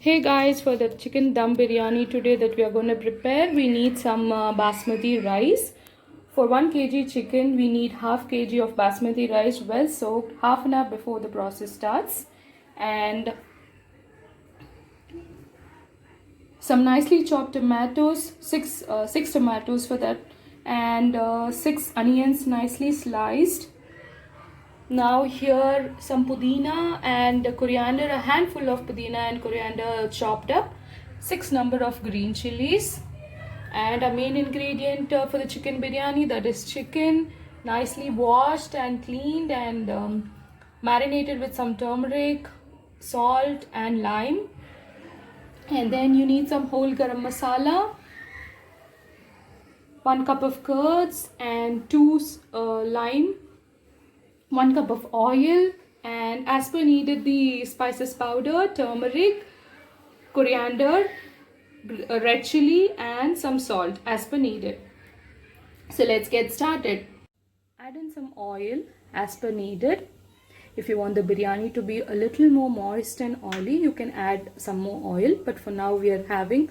Hey guys, for the chicken dum biryani today that we are going to prepare, we need some basmati rice. For 1 kg chicken, we need half kg of basmati rice well soaked half an hour before the process starts, and some nicely chopped tomatoes, six tomatoes for that, and 6 onions nicely sliced. Now here some pudina and coriander, a handful of pudina and coriander chopped up, 6 number of green chilies, and a main ingredient for the chicken biryani, that is chicken nicely washed and cleaned and marinated with some turmeric, salt and lime. And then you need some whole garam masala, 1 cup of curds and 2 lime, 1 cup of oil, and as per needed the spices powder, turmeric, coriander, red chili and some salt as per needed. So let's get started. Add in some oil as per needed. If you want the biryani to be a little more moist and oily, you can add some more oil, but for now we are adding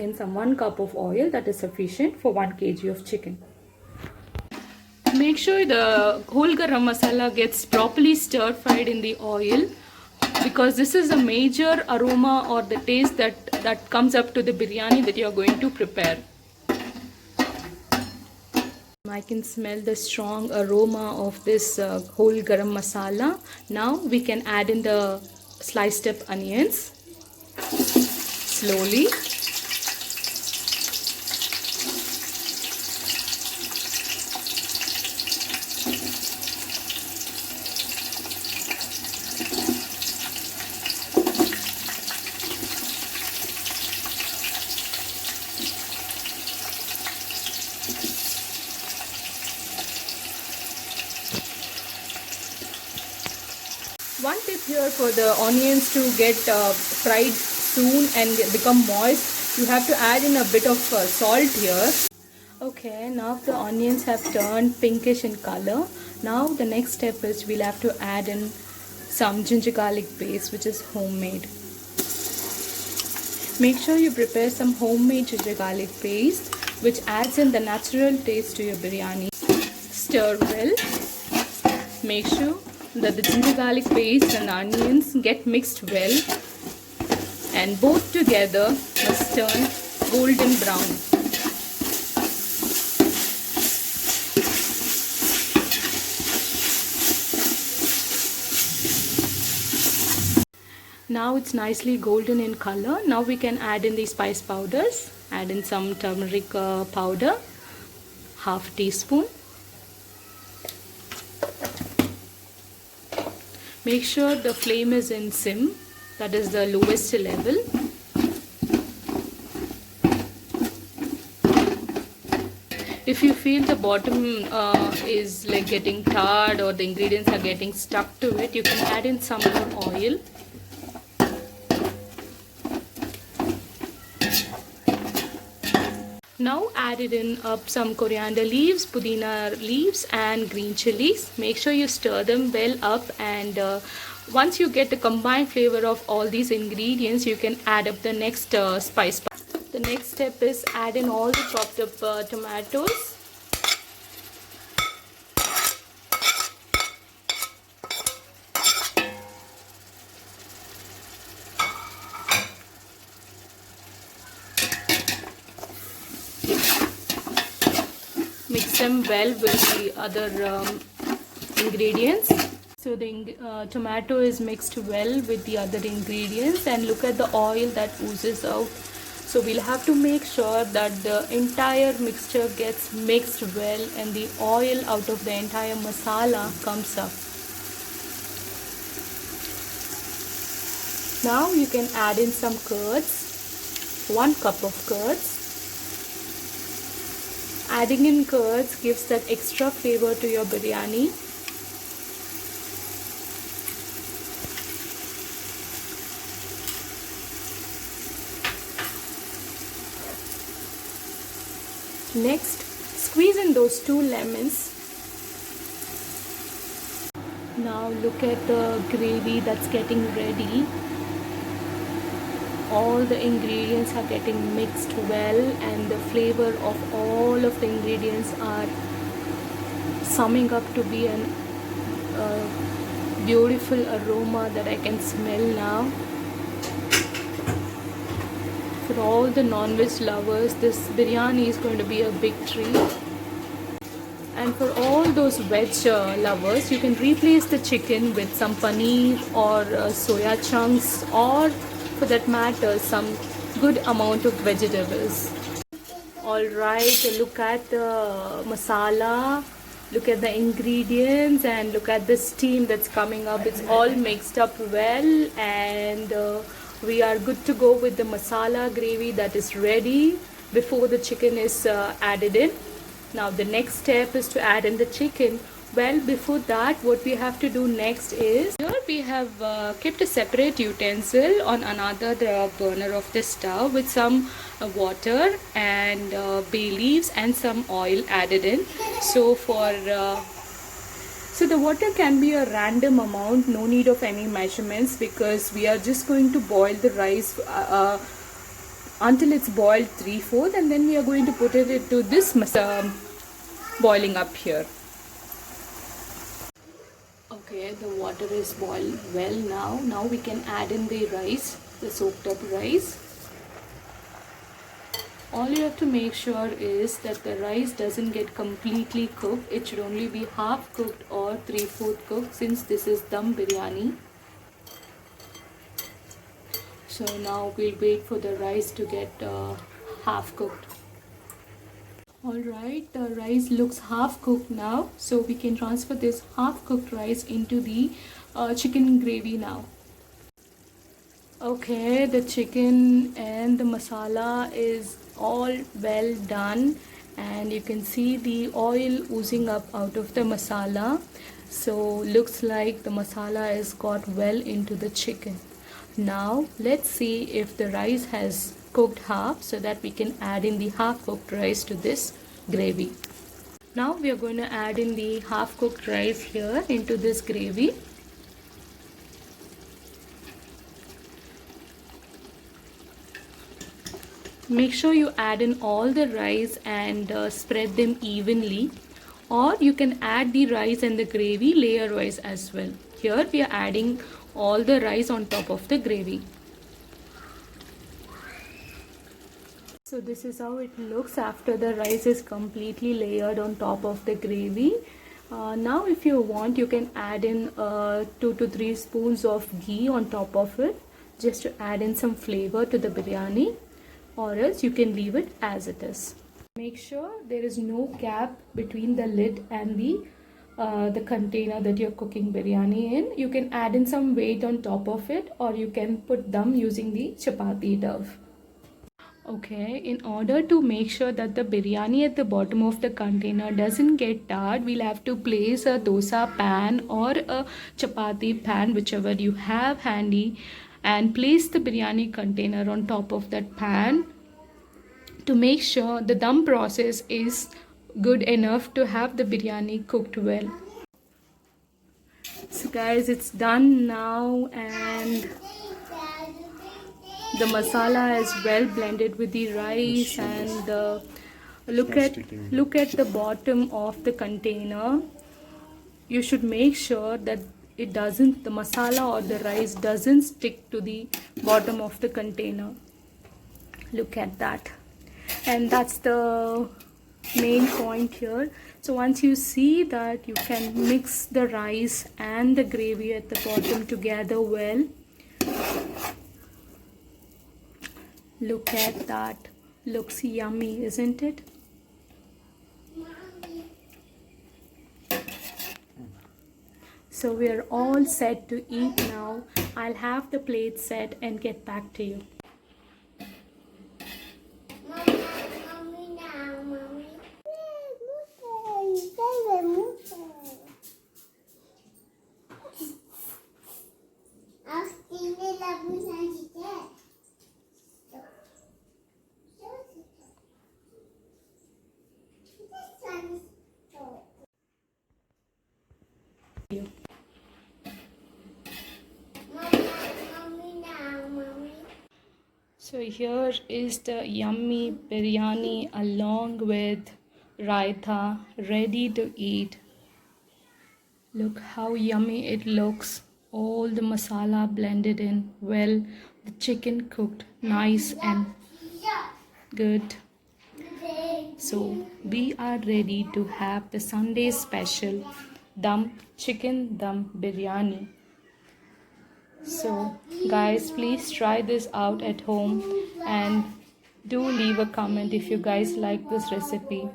in some 1 cup of oil, that is sufficient for 1 kg of chicken. Make sure the whole garam masala gets properly stir fried in the oil, because this is a major aroma or the taste that comes up to the biryani that you are going to prepare. I can smell the strong aroma of this whole garam masala. Now we can add in the sliced up onions slowly. One tip here for the onions to get fried soon and become moist, you have to add in a bit of salt here. Okay, now the onions have turned pinkish in color. Now the next step is we'll have to add in some ginger garlic paste, which is homemade. Make sure you prepare some homemade ginger garlic paste, which adds in the natural taste to your biryani. Stir well. Make sure that the ginger garlic paste and onions get mixed well, and both together must turn golden brown. Now it's nicely golden in color. Now we can add in the spice powders. Add in some turmeric powder, half teaspoon. Make sure the flame is in sim, that is the lowest level. If you feel the bottom is like getting tarred or the ingredients are getting stuck to it, you can add in some more oil. Now add it in up some coriander leaves, pudina leaves and green chilies. Make sure you stir them well up, and once you get the combined flavor of all these ingredients, you can add up the next spice. The next step is add in all the chopped up tomatoes. Mix them well with the other ingredients. So the tomato is mixed well with the other ingredients, and look at the oil that oozes out. So we'll have to make sure that the entire mixture gets mixed well and the oil out of the entire masala comes up. Now you can add in some curds, 1 cup of curds. Adding in curds gives that extra flavor to your biryani. Next, squeeze in those 2 lemons. Now look at the gravy that's getting ready. all the ingredients are getting mixed well, and the flavor of all of the ingredients are summing up to be an beautiful aroma that I can smell now. For all the non-veg lovers, this biryani is going to be a big treat. And for all those veg lovers, you can replace the chicken with some paneer or soya chunks, or for that matter some good amount of vegetables. Alright, look at the masala, look at the ingredients, and look at the steam that's coming up. It's all mixed up well, and we are good to go with the masala gravy that is ready before the chicken is added in. Now the next step is to add in the chicken. Well, before that, what we have to do next is, here we have kept a separate utensil on another burner of the stove with some water and bay leaves and some oil added in. So so the water can be a random amount, no need of any measurements, because we are just going to boil the rice until it's boiled 3/4, and then we are going to put it into this boiling up here. Okay, the water is boiled well now. Now we can add in the rice, the soaked up rice. All you have to make sure is that the rice doesn't get completely cooked. It should only be half cooked or 3/4 cooked, since this is dum biryani. So now we'll wait for the rice to get half cooked. Alright, the rice looks half cooked now, so we can transfer this half cooked rice into the chicken gravy now. Okay, the chicken and the masala is all well done, and you can see the oil oozing up out of the masala. So looks like the masala has got well into the chicken. Now let's see if the rice has cooked half, so that we can add in the half cooked rice to this gravy. Now we are going to add in the half cooked rice here into this gravy. Make sure you add in all the rice and spread them evenly, or you can add the rice and the gravy layer wise as well. Here we are adding all the rice on top of the gravy. So this is how it looks after the rice is completely layered on top of the gravy. Now if you want, you can add in 2 to 3 spoons of ghee on top of it, just to add in some flavor to the biryani, or else you can leave it as it is. Make sure there is no gap between the lid and the container that you're cooking biryani in. You can add in some weight on top of it, or you can put them using the chapati dough. Okay, in order to make sure that the biryani at the bottom of the container doesn't get tarred, we'll have to place a dosa pan or a chapati pan, whichever you have handy, and place the biryani container on top of that pan to make sure the dum process is good enough to have the biryani cooked well. So guys, it's done now, and the masala is well blended with the rice, and look at the bottom of the container. You should make sure that the masala or the rice doesn't stick to the bottom of the container. Look at that. And that's the main point here. So once you see that, you can mix the rice and the gravy at the bottom together well. Look at that. Looks yummy, isn't it? So we are all set to eat now. I'll have the plate set and get back to you. So here is the yummy biryani along with raita ready to eat. Look how yummy it looks. All the masala blended in well. The chicken cooked nice and good. So we are ready to have the Sunday special chicken dum biryani. So guys, please try this out at home and do leave a comment if you guys like this recipe.